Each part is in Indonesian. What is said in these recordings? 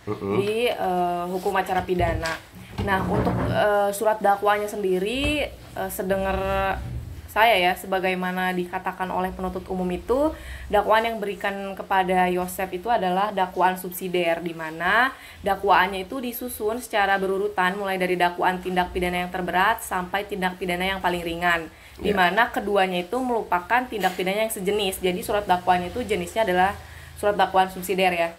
di hukum acara pidana. Nah, untuk surat dakwanya sendiri, sedengar saya ya, sebagaimana dikatakan oleh penuntut umum itu, dakwaan yang berikan kepada Yosef itu adalah dakwaan subsidiar, di mana dakwaannya itu disusun secara berurutan mulai dari dakwaan tindak pidana yang terberat sampai tindak pidana yang paling ringan, di mana keduanya itu merupakan tindak pidana yang sejenis. Jadi surat dakwaannya itu jenisnya adalah surat dakwaan subsidiar ya.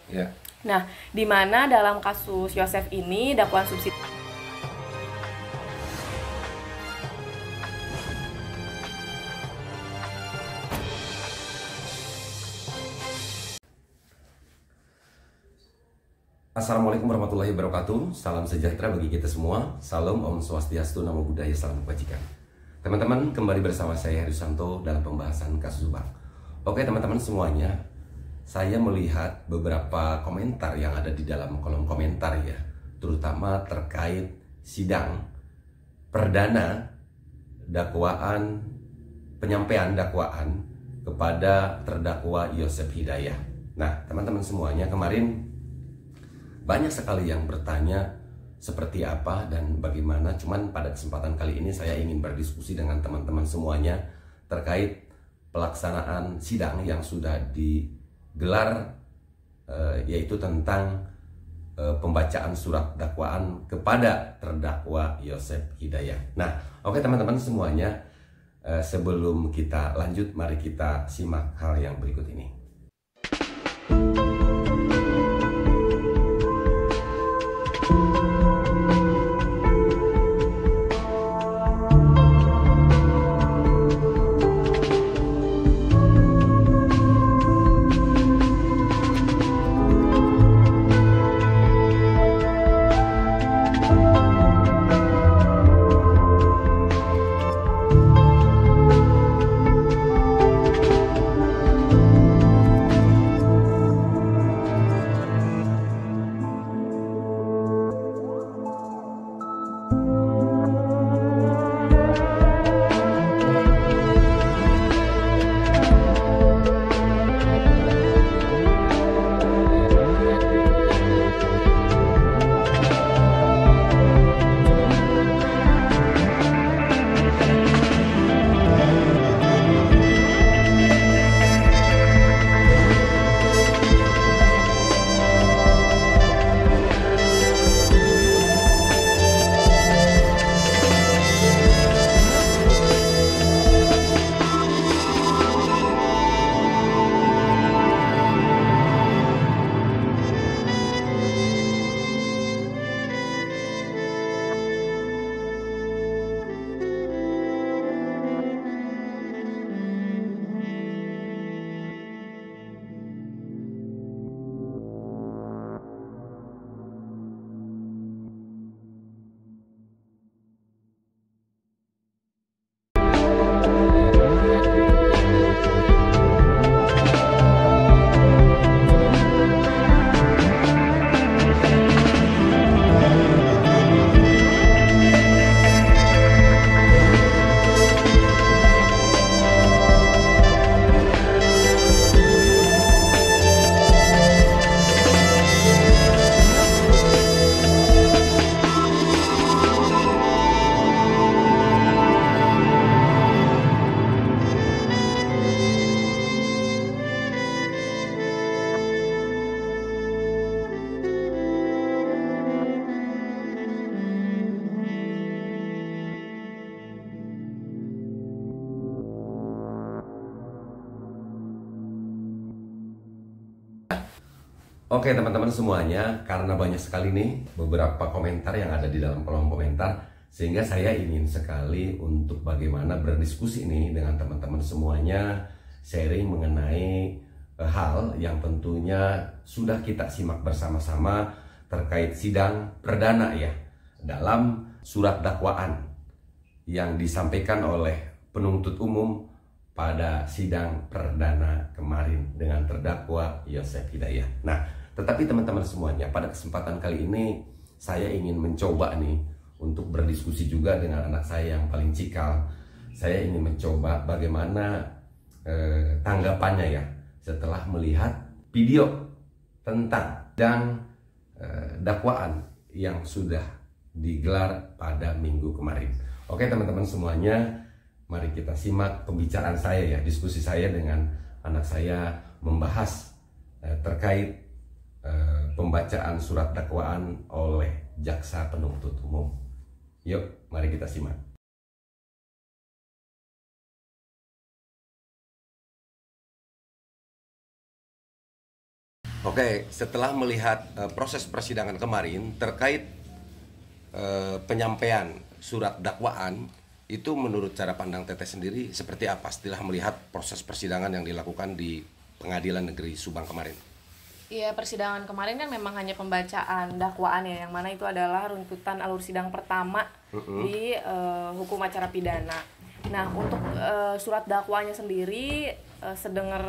Nah, di mana dalam kasus Yosef ini dakwaan subsidiar. Assalamualaikum warahmatullahi wabarakatuh. Salam sejahtera bagi kita semua. Salam Om Swastiastu, Namo Buddhaya, Salam Kebajikan. Teman-teman, kembali bersama saya Heri Susanto dalam pembahasan kasus Subang. Oke teman-teman semuanya, saya melihat beberapa komentar yang ada di dalam kolom komentar ya, terutama terkait sidang perdana dakwaan, penyampaian dakwaan kepada terdakwa Yosef Hidayah. Nah teman-teman semuanya, kemarin banyak sekali yang bertanya seperti apa dan bagaimana. Cuman pada kesempatan kali ini saya ingin berdiskusi dengan teman-teman semuanya terkait pelaksanaan sidang yang sudah digelar, yaitu tentang pembacaan surat dakwaan kepada terdakwa Yosef Hidayah. Nah, oke teman-teman semuanya, sebelum kita lanjut, mari kita simak hal yang berikut ini. Oke teman-teman semuanya, karena banyak sekali nih beberapa komentar yang ada di dalam kolom komentar, sehingga saya ingin sekali untuk bagaimana berdiskusi nih dengan teman-teman semuanya, sharing mengenai hal yang tentunya sudah kita simak bersama-sama terkait sidang perdana ya, dalam surat dakwaan yang disampaikan oleh penuntut umum pada sidang perdana kemarin dengan terdakwa Yosef Hidayah. Nah, tetapi teman-teman semuanya, pada kesempatan kali ini saya ingin mencoba nih untuk berdiskusi juga dengan anak saya yang paling cikal. Saya ingin mencoba bagaimana tanggapannya ya setelah melihat video tentang dan dakwaan yang sudah digelar pada minggu kemarin. Oke teman-teman semuanya, mari kita simak pembicaraan saya ya, diskusi saya dengan anak saya membahas terkait pembacaan surat dakwaan oleh jaksa penuntut umum. Yuk, mari kita simak. Oke, setelah melihat proses persidangan kemarin terkait penyampaian surat dakwaan, itu menurut cara pandang Teteh sendiri seperti apa setelah melihat proses persidangan yang dilakukan di Pengadilan Negeri Subang kemarin? Iya, persidangan kemarin kan memang hanya pembacaan dakwaan ya, yang mana itu adalah runtutan alur sidang pertama di hukum acara pidana. Nah, untuk surat dakwanya sendiri, sedengar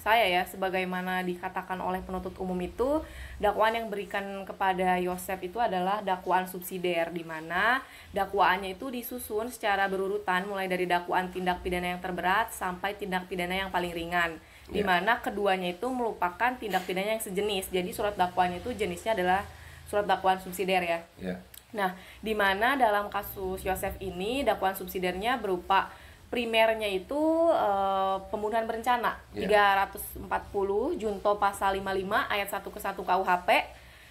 saya ya, sebagaimana dikatakan oleh penuntut umum itu, dakwaan yang berikan kepada Yosef itu adalah dakwaan subsidiar, di mana dakwaannya itu disusun secara berurutan mulai dari dakwaan tindak pidana yang terberat sampai tindak pidana yang paling ringan, di mana keduanya itu merupakan tindak pidana yang sejenis. Jadi surat dakwaannya itu jenisnya adalah surat dakwaan subsidiar ya. Nah, di mana dalam kasus Yosef ini dakwaan subsidiarnya berupa primernya itu pembunuhan berencana 340 junto pasal 55 ayat 1 ke 1 KUHP,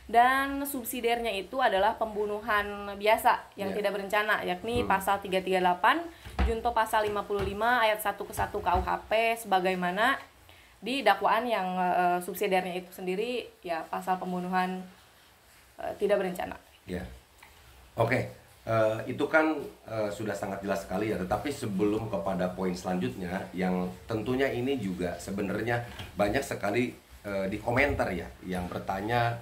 dan subsidiarnya itu adalah pembunuhan biasa yang tidak berencana, yakni pasal 338 junto pasal 55 ayat 1 ke 1 KUHP, sebagaimana di dakwaan yang subsidiarnya itu sendiri ya pasal pembunuhan tidak berencana. Oke. Itu kan sudah sangat jelas sekali ya, tetapi sebelum kepada poin selanjutnya yang tentunya ini juga sebenarnya banyak sekali di komentar ya yang bertanya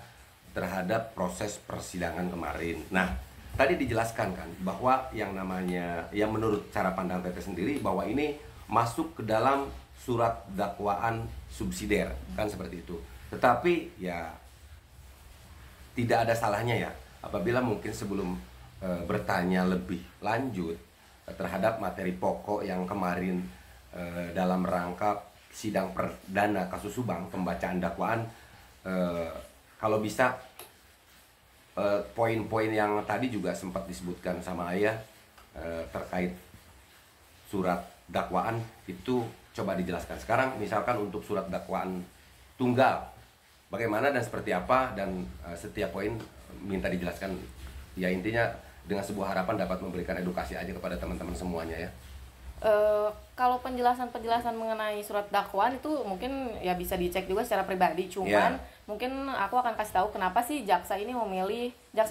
terhadap proses persidangan kemarin. Nah, tadi dijelaskan kan bahwa yang namanya, yang menurut cara pandang Teteh sendiri, bahwa ini masuk ke dalam surat dakwaan subsidiar kan seperti itu. Tetapi ya tidak ada salahnya ya apabila mungkin sebelum bertanya lebih lanjut terhadap materi pokok yang kemarin dalam rangka sidang perdana kasus Subang, pembacaan dakwaan, kalau bisa poin-poin yang tadi juga sempat disebutkan sama Ayah terkait surat dakwaan itu coba dijelaskan. Sekarang misalkan untuk surat dakwaan tunggal bagaimana dan seperti apa, dan setiap poin minta dijelaskan ya, intinya dengan sebuah harapan dapat memberikan edukasi aja kepada teman-teman semuanya ya. Kalau penjelasan mengenai surat dakwaan itu mungkin ya bisa dicek juga secara pribadi, cuman mungkin aku akan kasih tahu kenapa sih jaksa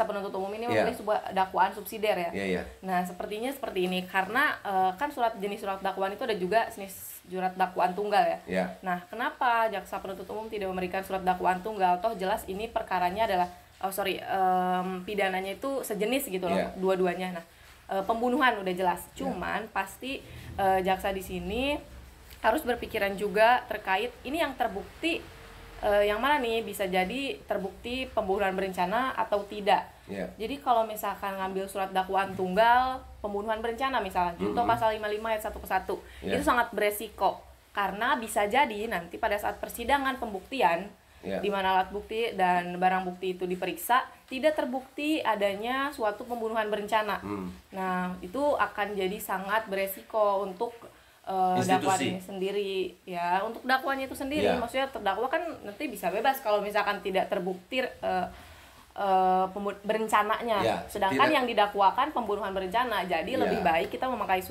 penuntut umum ini memilih sebuah dakwaan subsidiar ya. Nah, sepertinya seperti ini karena kan jenis surat dakwaan itu ada juga jenis surat dakwaan tunggal ya. Nah, kenapa jaksa penuntut umum tidak memberikan surat dakwaan tunggal? Toh jelas ini perkaranya adalah pidananya itu sejenis gitu loh, dua-duanya. Nah, pembunuhan udah jelas, cuman pasti jaksa di sini harus berpikiran juga terkait ini yang terbukti yang mana nih, bisa jadi terbukti pembunuhan berencana atau tidak. Jadi kalau misalkan ngambil surat dakwaan tunggal pembunuhan berencana misalnya junto pasal 55 ayat 1 ke 1, itu sangat beresiko karena bisa jadi nanti pada saat persidangan pembuktian di mana alat bukti dan barang bukti itu diperiksa, tidak terbukti adanya suatu pembunuhan berencana. Nah, itu akan jadi sangat beresiko untuk dakwaannya sendiri ya, untuk dakwanya itu sendiri. Maksudnya terdakwa kan nanti bisa bebas kalau misalkan tidak terbukti berencananya, sedangkan yang didakwakan pembunuhan berencana. Jadi lebih baik kita memakai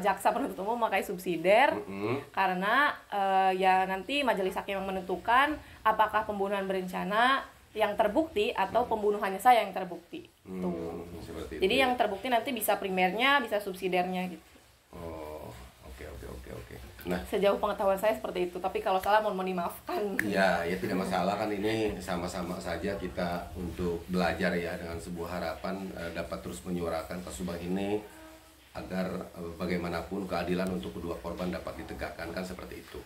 jaksa penuntut umum memakai subsidiar karena ya nanti majelis hakim yang menentukan apakah pembunuhan berencana yang terbukti atau pembunuhannya saya yang terbukti. Jadi yang terbukti nanti bisa primernya, bisa subsidiarnya gitu. Oke. Nah, sejauh pengetahuan saya seperti itu, tapi kalau salah mohon dimaafkan. Ya tidak masalah, kan ini sama-sama saja kita untuk belajar ya, dengan sebuah harapan dapat terus menyuarakan kasus Subang ini agar bagaimanapun keadilan untuk kedua korban dapat ditegakkan, kan seperti itu.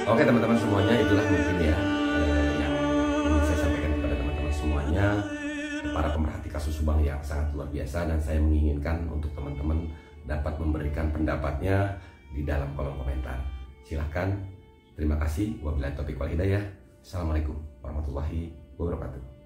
Oke teman-teman semuanya, itulah mungkin ya yang ingin saya sampaikan kepada teman-teman semuanya, para pemerhati kasus Subang yang sangat luar biasa, dan saya menginginkan untuk teman-teman dapat memberikan pendapatnya di dalam kolom komentar. Silahkan. Terima kasih. Wabillahi taufiq wal hidayah. Assalamualaikum warahmatullahi wabarakatuh.